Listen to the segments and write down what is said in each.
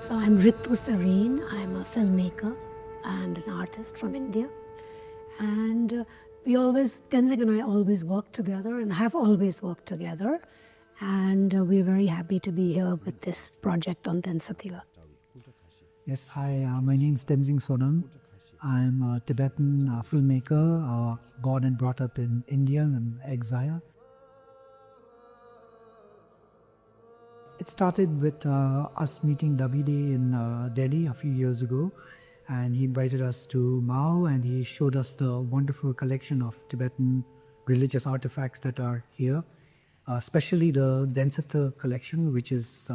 So I'm Ritu Sarin. I'm a filmmaker and an artist from India. And Tenzing and I always work together and have always worked together. And we're very happy to be here with this project on Tensatila. Yes, hi, my name is Tenzing Sonam. I'm a Tibetan filmmaker, born and brought up in India and exile. It started with us meeting Davide in Delhi a few years ago, and he invited us to MAO and he showed us the wonderful collection of Tibetan religious artifacts that are here, especially the Densatha collection, which is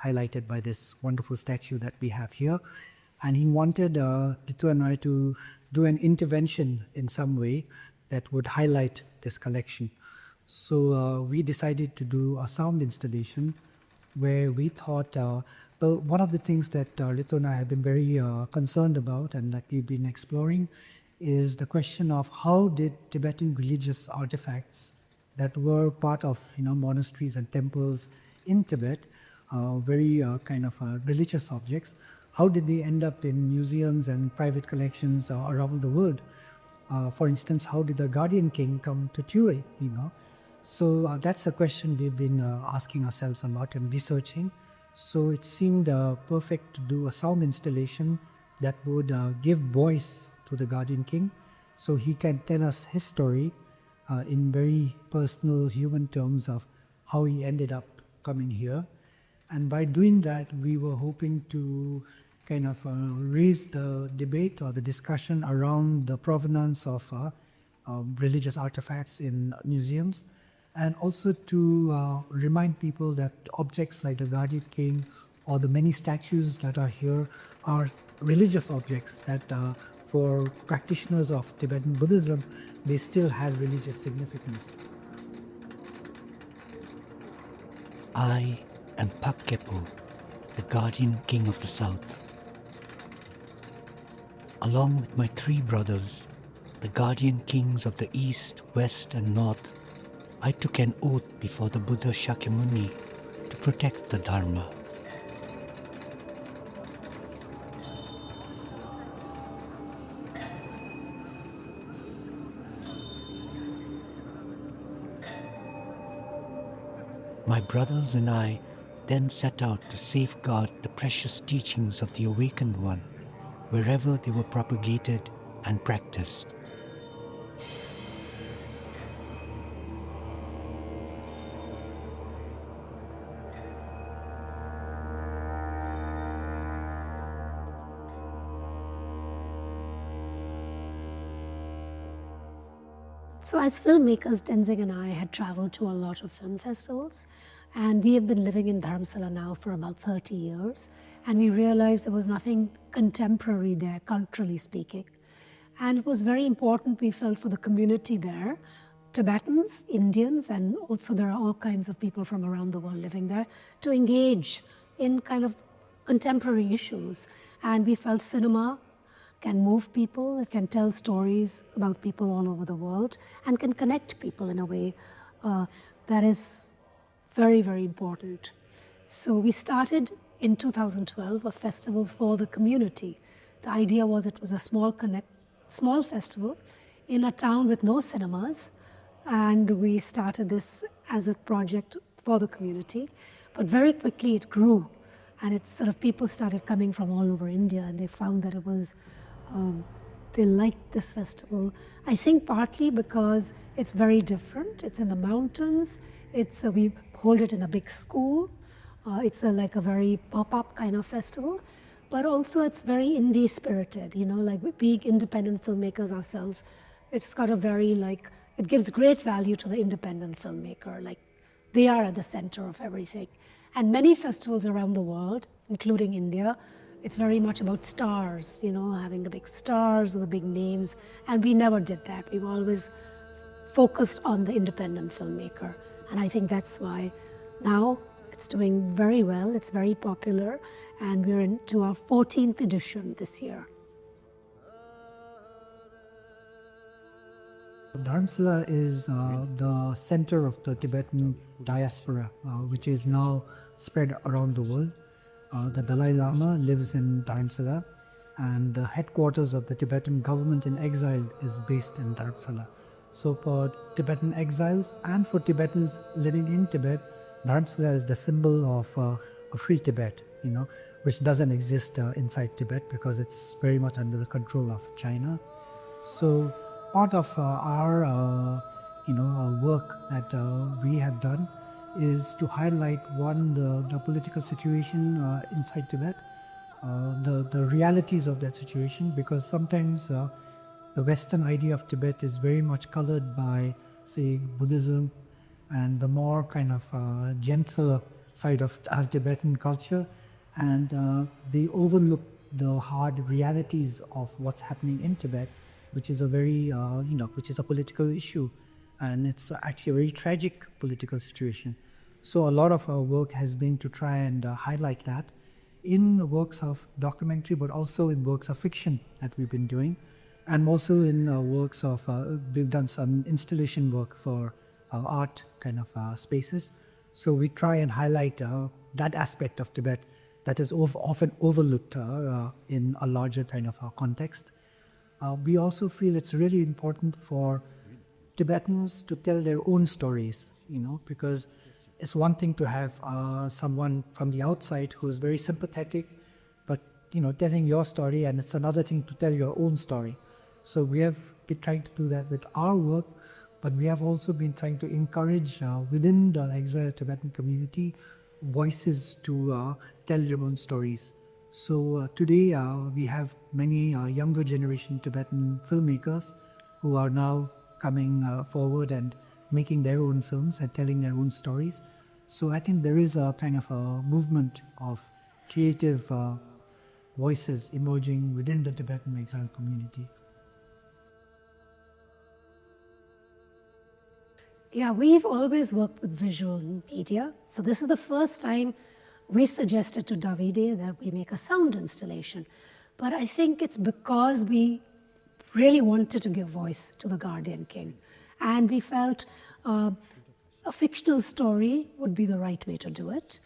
highlighted by this wonderful statue that we have here. And he wanted Ritu and I to do an intervention in some way that would highlight this collection. So we decided to do a sound installation where we thought, well, one of the things that Ritu and I have been very concerned about and that we've been exploring is the question of how did Tibetan religious artifacts that were part of monasteries and temples in Tibet, very kind of religious objects, how did they end up in museums and private collections around the world? For instance, how did the Guardian King come to Ture, So that's a question we've been asking ourselves a lot and researching. So it seemed perfect to do a sound installation that would give voice to the Guardian King so he can tell us his story in very personal human terms of how he ended up coming here. And by doing that, we were hoping to kind of raise the debate or the discussion around the provenance of religious artifacts in museums, and also to remind people that objects like the Guardian King or the many statues that are here are religious objects that for practitioners of Tibetan Buddhism, they still have religious significance. I am Phagmo, the Guardian King of the South. Along with my 3 brothers, the Guardian Kings of the East, West and North, I took an oath before the Buddha Shakyamuni to protect the Dharma. My brothers and I then set out to safeguard the precious teachings of the Awakened One, wherever they were propagated and practiced. So as filmmakers, Tenzing and I had traveled to a lot of film festivals, and we have been living in Dharamsala now for about 30 years, and we realized there was nothing contemporary there, culturally speaking. And it was very important, we felt, for the community there, Tibetans, Indians, and also there are all kinds of people from around the world living there, to engage in kind of contemporary issues. And we felt cinema can move people, it can tell stories about people all over the world, and can connect people in a way that is very, very important. So we started in 2012 a festival for the community. The idea was it was a small festival in a town with no cinemas, and we started this as a project for the community. But very quickly it grew, and it's sort of people started coming from all over India, and they found that it was they liked this festival. I think partly because it's very different. It's in the mountains. We hold it in a big school. It's like a very pop-up kind of festival, but also it's very indie spirited. Like being independent filmmakers ourselves, it's got a very it gives great value to the independent filmmaker. Like they are at the center of everything. And many festivals around the world, including India, it's very much about stars, having the big stars or the big names. And we never did that. We've always focused on the independent filmmaker. And I think that's why now it's doing very well. It's very popular. And we're into our 14th edition this year. Dharamsala is the center of the Tibetan diaspora, which is now spread around the world. The Dalai Lama lives in Dharamsala, and the headquarters of the Tibetan government in exile is based in Dharamsala. So for Tibetan exiles and for Tibetans living in Tibet, Dharamsala is the symbol of a free Tibet, which doesn't exist inside Tibet because it's very much under the control of China. So part of our work that we have done is to highlight the political situation inside Tibet, the realities of that situation, because sometimes the Western idea of Tibet is very much colored by, say, Buddhism and the more kind of gentler side of our Tibetan culture, and they overlook the hard realities of what's happening in Tibet, which is a very, which is a political issue, and it's actually a very tragic political situation. So a lot of our work has been to try and highlight that in works of documentary, but also in works of fiction that we've been doing, and also in works of, we've done some installation work for art kind of spaces. So we try and highlight that aspect of Tibet that is often overlooked in a larger kind of context. We also feel it's really important for Tibetans to tell their own stories, because it's one thing to have someone from the outside who's very sympathetic, but telling your story, and it's another thing to tell your own story. So we have been trying to do that with our work, but we have also been trying to encourage within the exiled Tibetan community voices to tell their own stories. So today we have many younger generation Tibetan filmmakers who are now coming forward and making their own films and telling their own stories. So I think there is a kind of a movement of creative voices emerging within the Tibetan exile community. Yeah, we've always worked with visual media. So this is the first time we suggested to Davide that we make a sound installation. But I think it's because we really wanted to give voice to the Guardian King. And we felt a fictional story would be the right way to do it.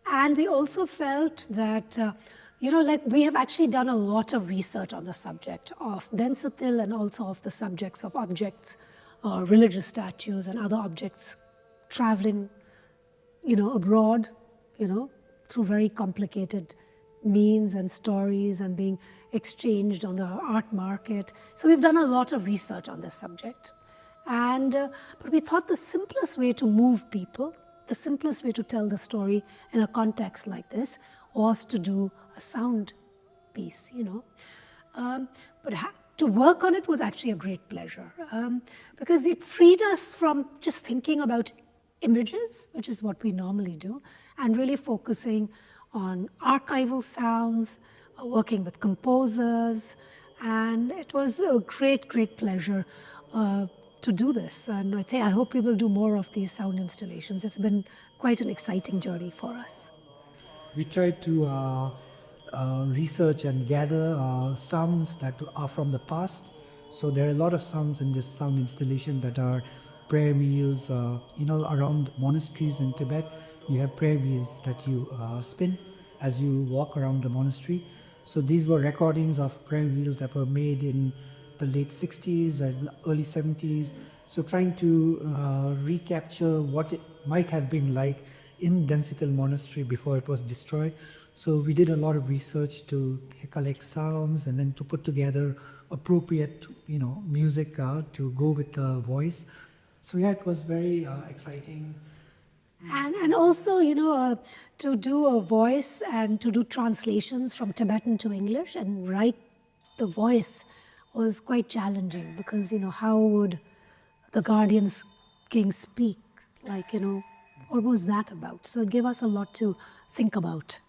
And we also felt that, we have actually done a lot of research on the subject of Densatil and also of the subjects of objects, religious statues and other objects traveling, abroad, through very complicated means and stories and being exchanged on the art market. So we've done a lot of research on this subject. But we thought the simplest way to move people, the simplest way to tell the story in a context like this was to do a sound piece, But to work on it was actually a great pleasure because it freed us from just thinking about images, which is what we normally do, and really focusing on archival sounds, working with composers, and it was a great, great pleasure to do this. And I hope we will do more of these sound installations. It's been quite an exciting journey for us. We tried to research and gather sounds that are from the past. So there are a lot of sounds in this sound installation that are prayer wheels. Around monasteries in Tibet, you have prayer wheels that you spin as you walk around the monastery. So these were recordings of prayer wheels that were made in the late 60s and early 70s. So trying to recapture what it might have been like in Densatil Monastery before it was destroyed. So we did a lot of research to collect sounds and then to put together appropriate, music to go with the voice. So yeah, it was very exciting. And also, to do a voice and to do translations from Tibetan to English and write the voice was quite challenging because, how would the Guardian King speak? What was that about? So it gave us a lot to think about.